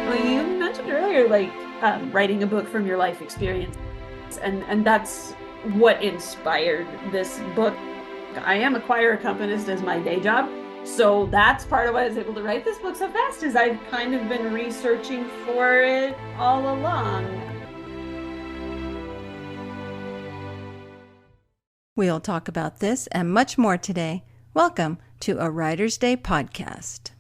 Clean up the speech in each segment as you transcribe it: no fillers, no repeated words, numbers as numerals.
Well, you mentioned earlier, like writing a book from your life experience, and that's what inspired this book. I am a choir accompanist as my day job, so that's part of why I was able to write this book so fast. Is I've kind of been researching for it all along. We'll talk about this and much more today. Welcome to a Writer's Day podcast.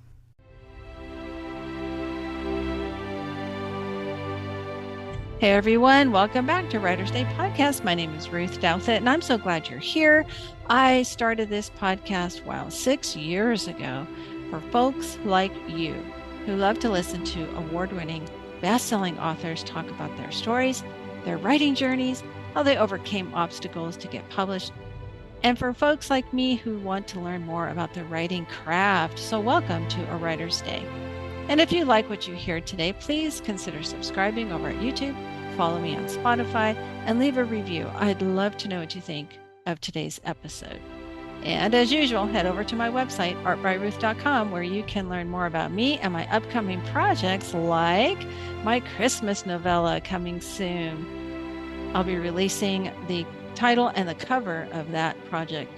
Hey everyone, welcome back to Writer's Day podcast. My name is Ruth Douthit, and I'm so glad you're here. I started this podcast, 6 years ago for folks like you who love to listen to award-winning, best-selling authors talk about their stories, their writing journeys, how they overcame obstacles to get published, and for folks like me who want to learn more about the writing craft. So welcome to A Writer's Day. And if you like what you hear today, please consider subscribing over at YouTube, follow me on Spotify, and leave a review. I'd love to know what you think of today's episode. And as usual, head over to my website, artbyruth.com, where you can learn more about me and my upcoming projects, like my Christmas novella coming soon. I'll be releasing the title and the cover of that project,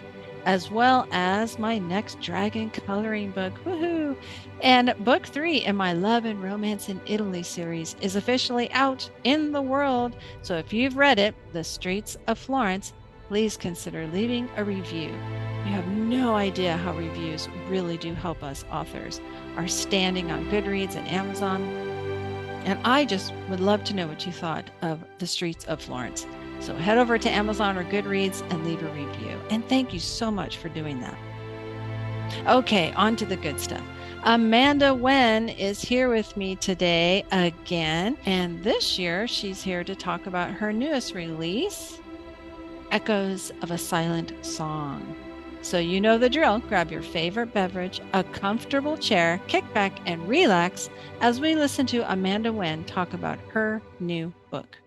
as well as my next dragon coloring book. Woohoo! And book 3 in my Love and Romance in Italy series is officially out in the world. So if you've read it, The Streets of Florence, please consider leaving a review. You have no idea how reviews really do help us authors. Our standing on Goodreads and Amazon. And I just would love to know what you thought of The Streets of Florence. So head over to Amazon or Goodreads and leave a review. And thank you so much for doing that. Okay, on to the good stuff. Amanda Wen is here with me today again. And this year, she's here to talk about her newest release, Echoes of a Silent Song. So you know the drill. Grab your favorite beverage, a comfortable chair, kick back and relax as we listen to Amanda Wen talk about her new book.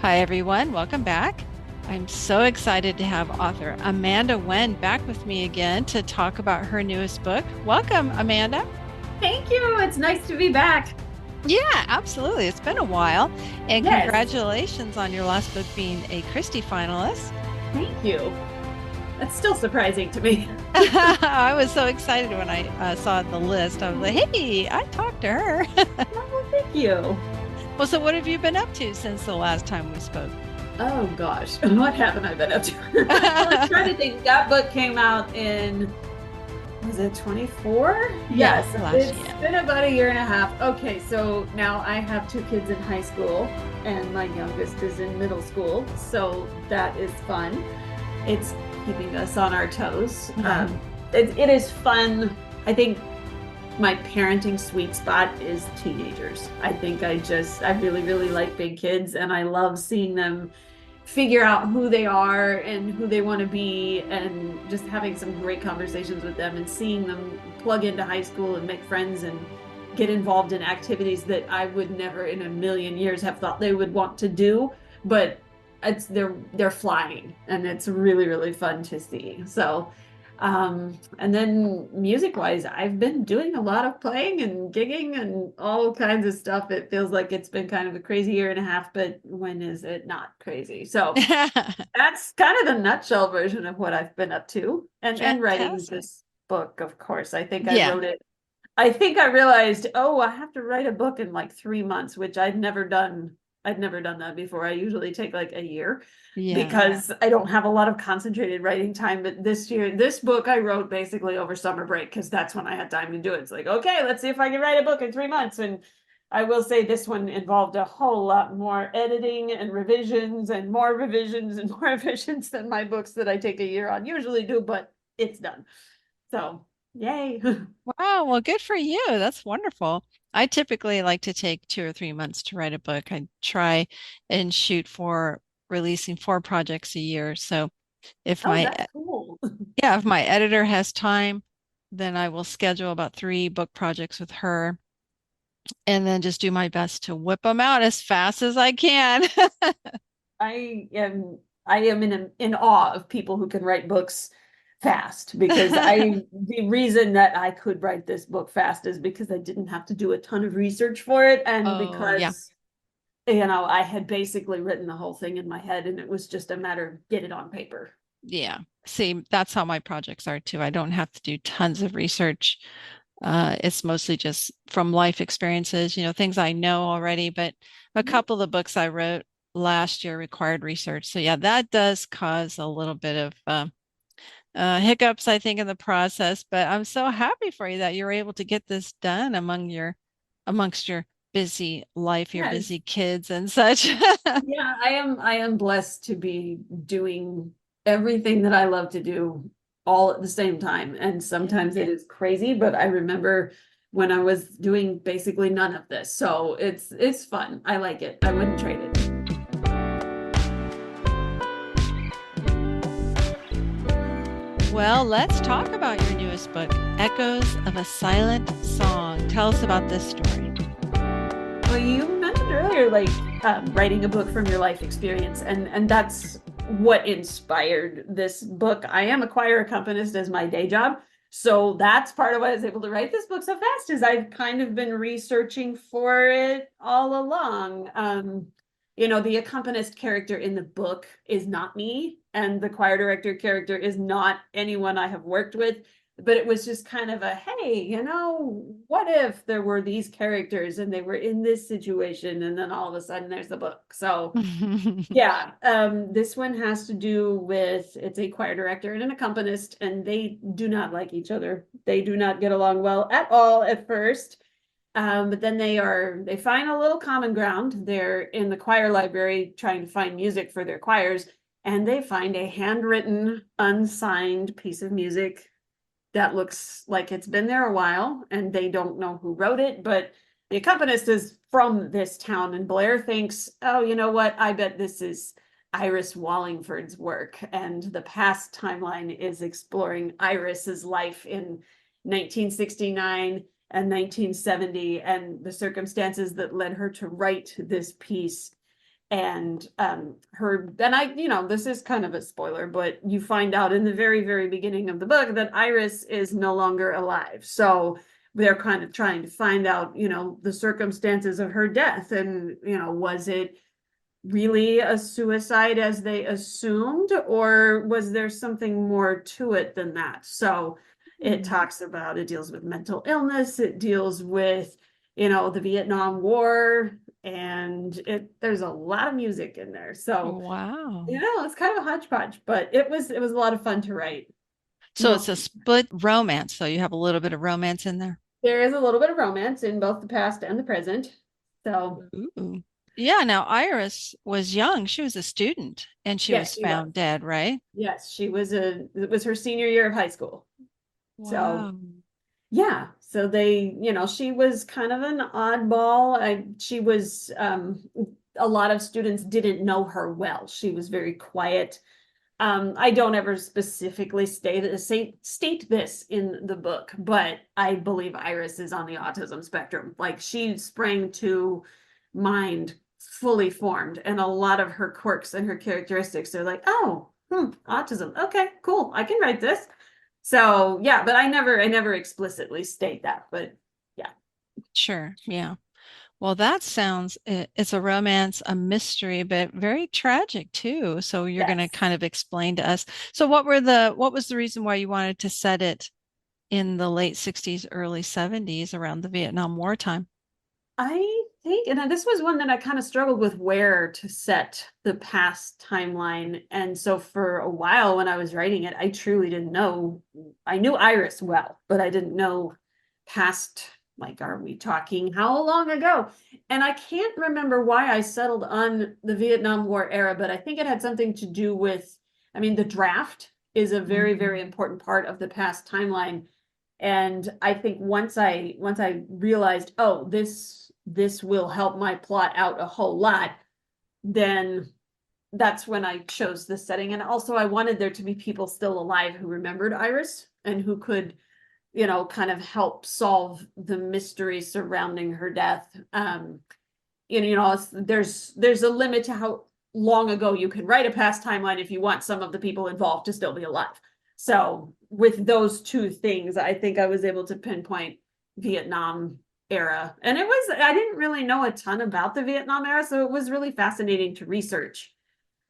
Hi, everyone. Welcome back. I'm so excited to have author Amanda Wen back with me again to talk about her newest book. Welcome, Amanda. Thank you. It's nice to be back. Yeah, absolutely. It's been a while. And Yes. Congratulations on your last book being a Christie finalist. Thank you. That's still surprising to me. I was so excited when I saw the list. I was like, hey, I talked to her. Well, thank you. Well, so what have you been up to since the last time we spoke? Oh gosh, what haven't I been up to? I'm trying to think. That book came out in, was it 24? Yes, It's been about a year and a half. Okay, so now I have 2 kids in high school and my youngest is in middle school. So that is fun. It's keeping us on our toes. Mm-hmm. It is fun. I think my parenting sweet spot is teenagers. I think I really, really like big kids, and I love seeing them figure out who they are and who they want to be, and just having some great conversations with them and seeing them plug into high school and make friends and get involved in activities that I would never in a million years have thought they would want to do, but they're flying, and it's really, really fun to see. So and then music-wise, I've been doing a lot of playing and gigging and all kinds of stuff. It feels like it's been kind of a crazy year and a half, but when is it not crazy? So that's kind of the nutshell version of what I've been up to. And writing this book, of course. I think I wrote it. I think I realized, I have to write a book in like 3 months, which I'd never done. I'd never done that before. I usually take like a year because I don't have a lot of concentrated writing time. But this book I wrote basically over summer break because that's when I had time to do it. It's like, okay, let's see if I can write a book in 3 months. And I will say this one involved a whole lot more editing and revisions and more revisions and more revisions than my books that I take a year on usually do, but it's done. So yay. Wow, well, good for you. That's wonderful. I typically like to take 2 or 3 months to write a book. I try and shoot for releasing 4 projects a year. So if that's cool. if my editor has time, then I will schedule about 3 book projects with her and then just do my best to whip them out as fast as I can. I am in awe of people who can write books fast because the reason that I could write this book fast is because I didn't have to do a ton of research for it. And Oh, yeah. because, I had basically written the whole thing in my head and it was just a matter of get it on paper. Yeah. See, that's how my projects are too. I don't have to do tons of research. It's mostly just from life experiences, things I know already, but a couple of the books I wrote last year required research. So yeah, that does cause a little bit of hiccups, I think, in the process, but I'm so happy for you that you're able to get this done amongst your busy life, your Yes. busy kids and such. Yeah, I am blessed to be doing everything that I love to do all at the same time. And Yeah. sometimes it is crazy, but I remember when I was doing basically none of this. So it's fun. I like it. I wouldn't trade it. Well, let's talk about your newest book, Echoes of a Silent Song. Tell us about this story. Well, you mentioned earlier, like writing a book from your life experience, and that's what inspired this book. I am a choir accompanist as my day job, so that's part of why I was able to write this book so fast. Is I've kind of been researching for it all along. The accompanist character in the book is not me, and the choir director character is not anyone I have worked with, but it was just kind of a hey, what if there were these characters and they were in this situation and then all of a sudden there's the book. So yeah, this one has to do with it's a choir director and an accompanist, and they do not like each other. They do not get along well at all at first. But then they find a little common ground. They're in the choir library trying to find music for their choirs, and they find a handwritten, unsigned piece of music that looks like it's been there a while, and they don't know who wrote it, but the accompanist is from this town, and Blair thinks, oh, you know what? I bet this is Iris Wallingford's work, and the past timeline is exploring Iris's life in 1969 and 1970 and the circumstances that led her to write this piece. And this is kind of a spoiler, but you find out in the very, very beginning of the book that Iris is no longer alive. So they're kind of trying to find out, the circumstances of her death. And, was it really a suicide as they assumed, or was there something more to it than that? So it deals with mental illness, it deals with, the Vietnam War, and there's a lot of music in there. So, Wow. it's kind of a hodgepodge, but it was a lot of fun to write. So it's Most a split romance. So you have a little bit of romance in there. There is a little bit of romance in both the past and the present. So, Ooh. Yeah, now Iris was young. She was a student and she yes, was she was. found dead, right? Yes, it was her senior year of high school. So, Wow. yeah, so she was kind of an oddball. She was a lot of students didn't know her well. She was very quiet. I don't ever specifically state this in the book, but I believe Iris is on the autism spectrum. Like, she sprang to mind fully formed, and a lot of her quirks and her characteristics are like, oh, autism. Okay, cool. I can write this. So yeah, but I never explicitly state that, but yeah. Sure. Yeah. Well, that sounds, it's a romance, a mystery, but very tragic too. So you're going to Yes. kind of explain to us. So what was the reason why you wanted to set it in the late 60s, early 70s around the Vietnam War time? I think, and this was one that I kind of struggled with where to set the past timeline. And so for a while when I was writing it, I truly didn't know. I knew Iris well, but I didn't know past, like, are we talking how long ago? And I can't remember why I settled on the Vietnam War era, but I think it had something to do with, the draft is a very, very Mhm. important part of the past timeline. And I think once I realized, oh, this will help my plot out a whole lot, then that's when I chose the setting. And also I wanted there to be people still alive who remembered Iris and who could, kind of help solve the mystery surrounding her death. There's a limit to how long ago you can write a past timeline if you want some of the people involved to still be alive. So with those two things, I think I was able to pinpoint Vietnam era. And I didn't really know a ton about the Vietnam era, so it was really fascinating to research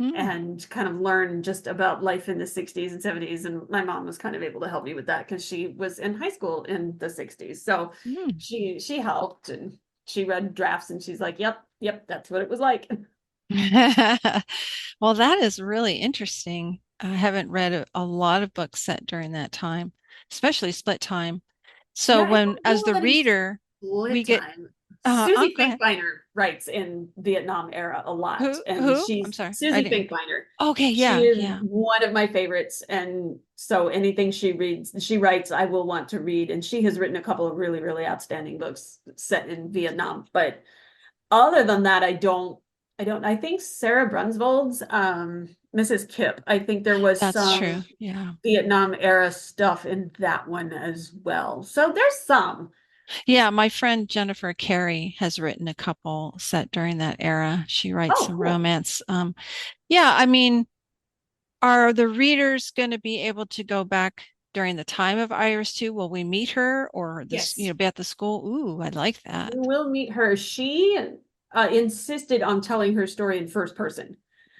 Mm, and kind of learn just about life in the 60s and 70s. And my mom was kind of able to help me with that because she was in high school in the 60s. So mm. she helped, and she read drafts, and she's like, yep, yep, that's what it was like. Well, that is really interesting. I haven't read a lot of books set during that time, especially split time. So Yeah, I when, don't as know the that in reader, we split get, time. Susie go ahead. Finkbeiner writes in Vietnam era a lot, and Who? I'm she's sorry. I Susie didn't. Finkbeiner. Okay. She Yeah. is Yeah. one of my favorites, and so anything she writes, I will want to read. And she has written a couple of really, really outstanding books set in Vietnam. But other than that, I think Sarah Brunsvold's Mrs. Kip. I think there was That's true. some Yeah. Vietnam era stuff in that one as well. So there's some. Yeah. My friend Jennifer Carey has written a couple set during that era. She writes Oh, some cool. romance. Yeah. I mean, are the readers going to be able to go back during the time of Iris too? Will we meet her or this, Yes. be at the school? Ooh, I like that. You will meet her. She insisted on telling her story in first person,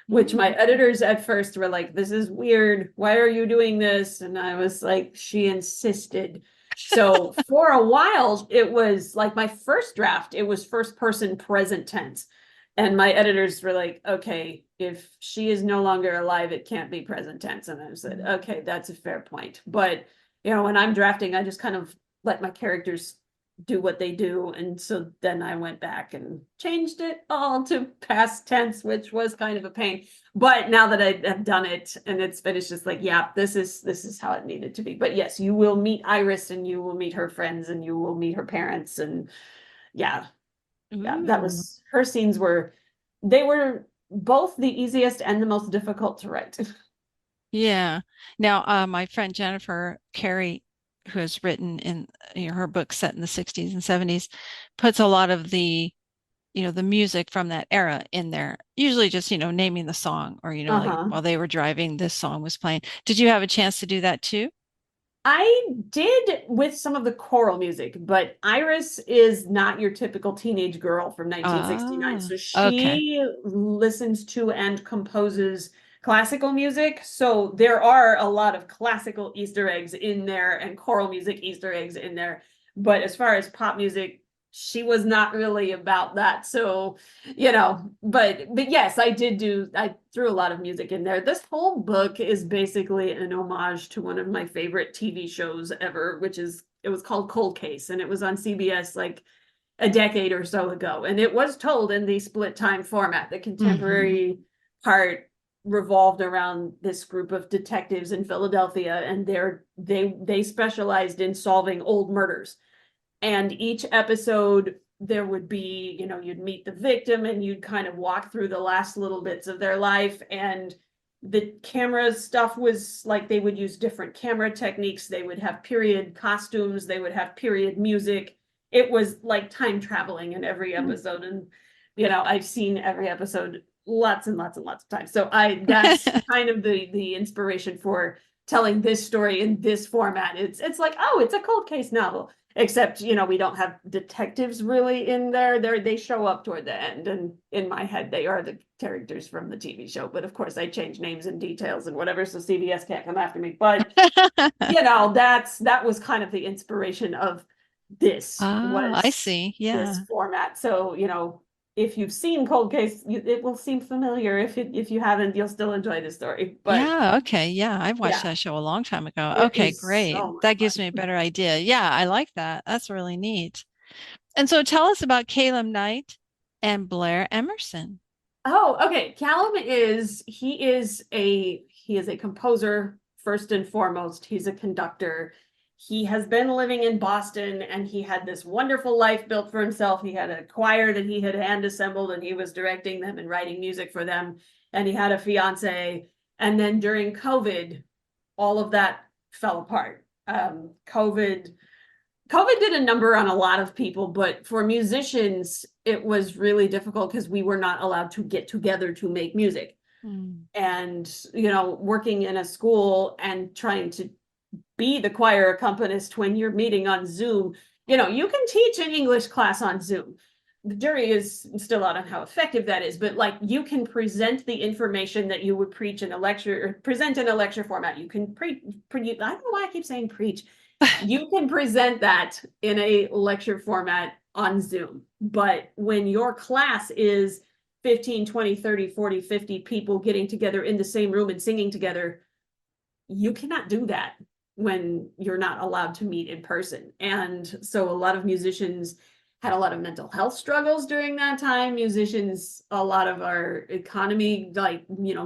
which my Mm. editors at first were like, "This is weird. Why are you doing this?" And I was like, "She insisted." So for a while, it was like my first draft, it was first person present tense. And my editors were like, "Okay, if she is no longer alive, it can't be present tense." And I said, "Okay, that's a fair point." But, when I'm drafting, I just kind of let my characters do what they do. And so then I went back and changed it all to past tense, which was kind of a pain. But now that I have done it and it's finished, it's like, yeah, this is how it needed to be. But yes, you will meet Iris, and you will meet her friends, and you will meet her parents. And yeah, yeah, that Ooh, was her scenes they were both the easiest and the most difficult to write. yeah. Now, my friend Jennifer Carey, who has written in her book set in the 60s and 70s, puts a lot of the music from that era in there. Usually just, naming the song or, like Uh-huh. while they were driving, this song was playing. Did you have a chance to do that too? I did with some of the choral music, but Iris is not your typical teenage girl from 1969. Ah, So okay. she listens to and composes classical music. So there are a lot of classical Easter eggs in there and choral music Easter eggs in there. But as far as pop music, she was not really about that. So, but yes, I threw a lot of music in there. This whole book is basically an homage to one of my favorite TV shows ever, it was called Cold Case, and it was on CBS like a decade or so ago. And it was told in the split time format. The Hmm. contemporary part revolved around this group of detectives in Philadelphia, and they specialized in solving old murders. And each episode there would be, you'd meet the victim, and you'd kind of walk through the last little bits of their life. And the camera stuff was like they would use different camera techniques. They would have period costumes, they would have period music. It was like time traveling in every episode. And I've seen every episode lots and lots and lots of times. So I that's kind of the inspiration for telling this story in this format. It's like, oh, it's a cold case novel. Except, we don't have detectives really in there. They show up toward the end, and in my head, they are the characters from the TV show. But of course, I change names and details and whatever, so CBS can't come after me. But that was kind of the inspiration of this Ah, I was see. this Yeah. format. So, if you've seen Cold Case, it will seem familiar. If you haven't, you'll still enjoy the story. But Yeah, okay. Yeah, I watched yeah, that show a long time ago. it Okay, is great. so much That gives me a fun. better idea. Yeah, I like that. That's really neat. And so tell us about Caleb Knight and Blair Emerson. Oh, okay. Callum he is a composer first and foremost. He's a conductor. He has been living in Boston, and he had this wonderful life built for himself. He had a choir that he had hand assembled, and he was directing them and writing music for them. And he had a fiance. And then during COVID, all of that fell apart. COVID did a number on a lot of people, but for musicians, it was really difficult because we were not allowed to get together to make music. Mm. And, working in a school and trying to be the choir accompanist when you're meeting on Zoom. You can teach an English class on Zoom. The jury is still out on how effective that is, but like you can present the information that you would preach in a lecture or present in a lecture format. You can I don't know why I keep saying preach. You can present that in a lecture format on Zoom. But when your class is 15, 20, 30, 40, 50 people getting together in the same room and singing together, you cannot do that when you're not allowed to meet in person. And so a lot of musicians had a lot of mental health struggles during that time. Musicians, a lot of our economy, like,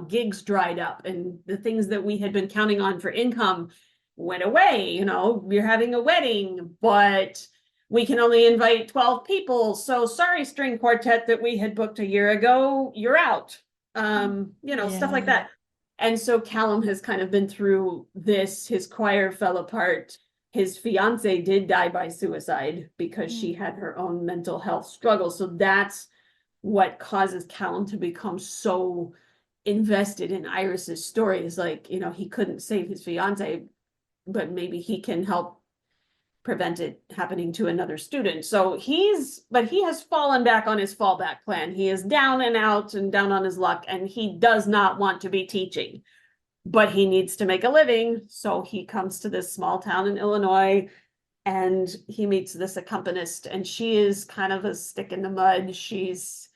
gigs dried up, and the things that we had been counting on for income went away. We're having a wedding, but we can only invite 12 people. So sorry, string quartet that we had booked a year ago, you're out. Stuff like Yeah. that. And so Callum has kind of been through this. His choir fell apart. His fiance did die by suicide because she Mm. had her own mental health struggles. So that's what causes Callum to become so invested in Iris's story. Is like, he couldn't save his fiance, but maybe he can help prevent it happening to another student. So but he has fallen back on his fallback plan. He is down and out and down on his luck, and he does not want to be teaching, but he needs to make a living. So he comes to this small town in Illinois, and he meets this accompanist, and she is kind of a stick in the mud. She's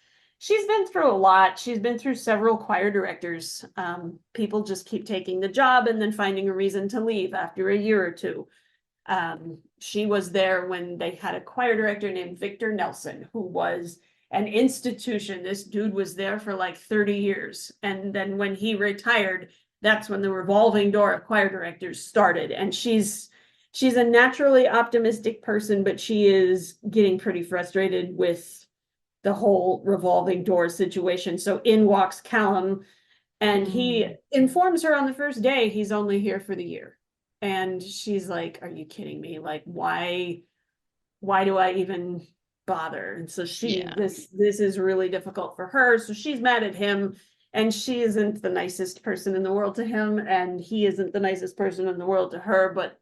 been through a lot. She's been through several choir directors. People just keep taking the job and then finding a reason to leave after a year or two. She was there when they had a choir director named Victor Nelson, who was an institution. This dude was there for like 30 years. And then when he retired, that's when the revolving door of choir directors started. And she's a naturally optimistic person, but she is getting pretty frustrated with the whole revolving door situation. So in walks Callum, and he Mm. informs her on the first day he's only here for the year. And she's like, "Are you kidding me? Like, why do I even bother?" And so Yeah. this is really difficult for her. So she's mad at him, and she isn't the nicest person in the world to him, and he isn't the nicest person in the world to her, but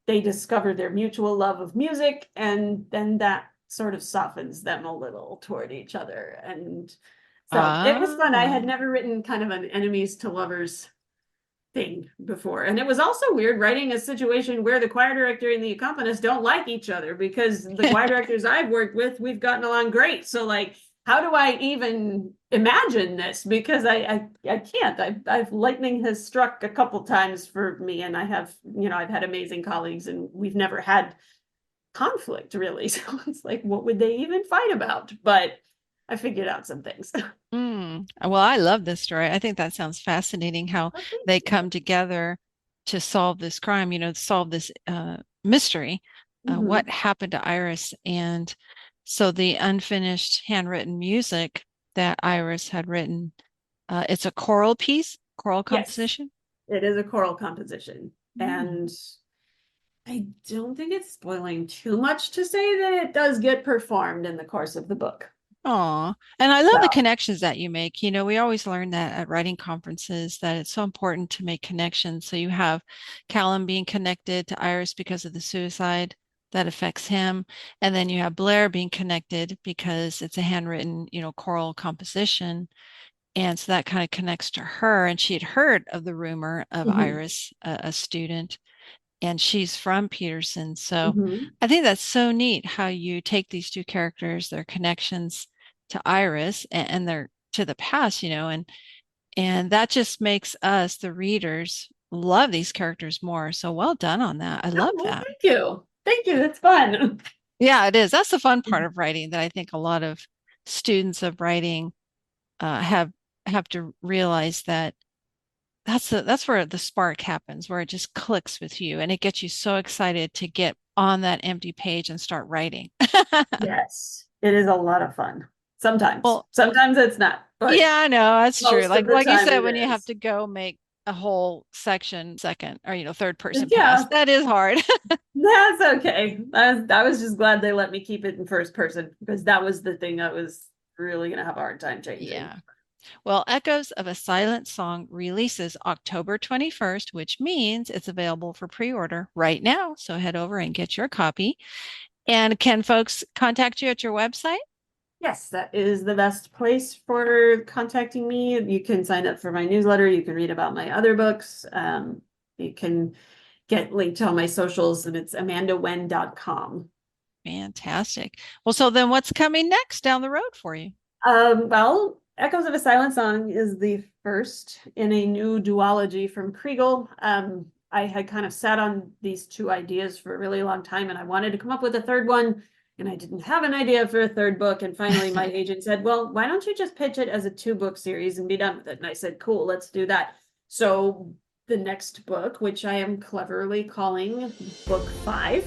they discover their mutual love of music, and then that sort of softens them a little toward each other. And so it was fun. I had Ah. never written kind of an enemies to lovers thing before. And it was also weird writing a situation where the choir director and the accompanist don't like each other, because the choir directors I've worked with, we've gotten along great. So like, how do I even imagine this? Because I can't. I've lightning has struck a couple times for me, and I've had amazing colleagues, and we've never had conflict really. So it's like, what would they even fight about? But I figured out some things. Mm. Well, I love this story. I think that sounds fascinating how Oh, thank they you. come together to solve this crime, solve this mystery. What Mm-hmm. happened to Iris? And so the unfinished handwritten music that Iris had written, it's a choral piece, choral Yes, composition. it is a choral composition. Mm. And I don't think it's spoiling too much to say that it does get performed in the course of the book. Aw. And I love the So, connections that you make. We always learn that at writing conferences that it's so important to make connections. So you have Callum being connected to Iris because of the suicide that affects him. And then you have Blair being connected because it's a handwritten, choral composition. And so that kind of connects to her. And she had heard of the rumor of mhm, Iris, a student, and she's from Peterson. So mhm. I think that's so neat how you take these two characters, their connections to Iris and their to the past, and that just makes us, the readers, love these characters more. So well done on that. I Oh, love well, that. thank you. Thank you. That's fun. Yeah, it is. That's the fun part of writing that I think a lot of students of writing have to realize that that's where the spark happens, where it just clicks with you and it gets you so excited to get on that empty page and start writing. Yes, it is a lot of fun. Sometimes. Well, Sometimes it's not, but yeah, I know, that's true. most of the Like you time said, it when you have is. to go make a whole section second or third person pass, Yeah, that is hard. that's okay. I was just glad they let me keep it in first person, because that was the thing I was really gonna have a hard time changing. Yeah. Well, Echoes of a Silent Song releases October 21st, which means it's available for pre-order right now. So head over and get your copy. And can folks contact you at your website? Yes, that is the best place for contacting me. You can sign up for my newsletter. You can read about my other books. You can get linked to all my socials, and it's amandawen.com. Fantastic. Well, so then what's coming next down the road for you? Well, Echoes of a Silent Song is the first in a new duology from Kriegel. I had kind of sat on these two ideas for a really long time, and I wanted to come up with a third one, and I didn't have an idea for a third book. And finally, my agent said, "Well, why don't you just pitch it as a 2-book series and be done with it?" And I said, "Cool, let's do that." So the next book, which I am cleverly calling Book 5,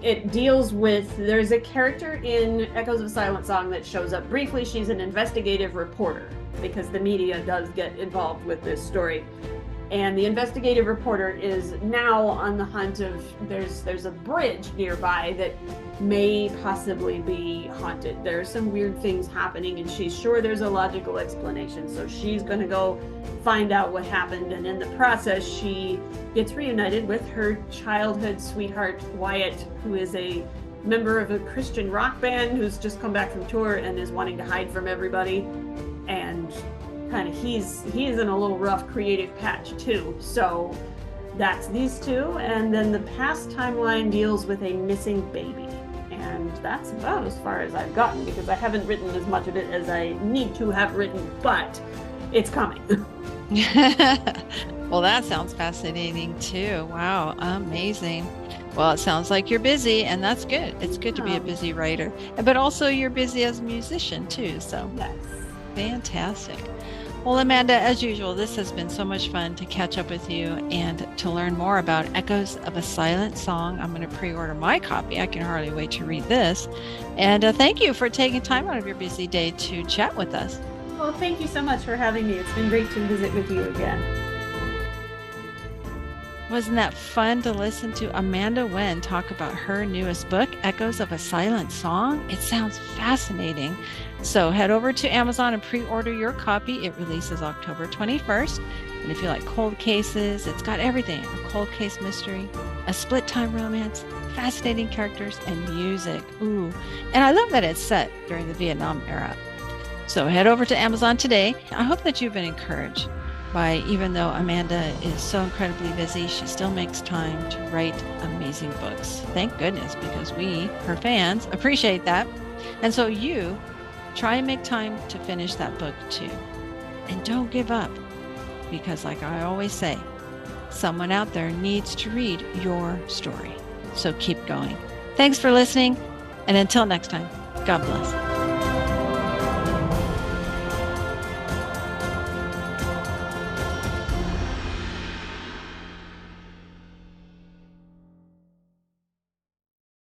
it deals with, there's a character in Echoes of a Silent Song that shows up briefly. She's an investigative reporter because the media does get involved with this story. And the investigative reporter is now on the hunt of, there's a bridge nearby that may possibly be haunted. There's some weird things happening, and she's sure there's a logical explanation. So she's going to go find out what happened. And in the process, she gets reunited with her childhood sweetheart, Wyatt, who is a member of a Christian rock band who's just come back from tour and is wanting to hide from everybody. And kind of he's in a little rough creative patch too. So that's these two. And then the past timeline deals with a missing baby. And that's about as far as I've gotten, because I haven't written as much of it as I need to have written, but it's coming. Well, that sounds fascinating too. Wow, amazing. Well, it sounds like you're busy, and that's good. It's good to be a busy writer, but also you're busy as a musician too. So yes. Fantastic. Well, Amanda, as usual, this has been so much fun to catch up with you and to learn more about Echoes of a Silent Song. I'm going to pre-order my copy. I can hardly wait to read this. And thank you for taking time out of your busy day to chat with us. Well, thank you so much for having me. It's been great to visit with you again. Wasn't that fun to listen to Amanda Wen talk about her newest book, Echoes of a Silent Song? It sounds fascinating. So head over to Amazon and pre-order your copy. It releases October 21st. And if you like cold cases, it's got everything. A cold case mystery, a split time romance, fascinating characters, and music. Ooh. And I love that it's set during the Vietnam era. So head over to Amazon today. I hope that you've been encouraged by, even though Amanda is so incredibly busy, she still makes time to write amazing books. Thank goodness, because we, her fans, appreciate that. And so you try and make time to finish that book too. And don't give up, because like I always say, someone out there needs to read your story. So keep going. Thanks for listening. And until next time, God bless.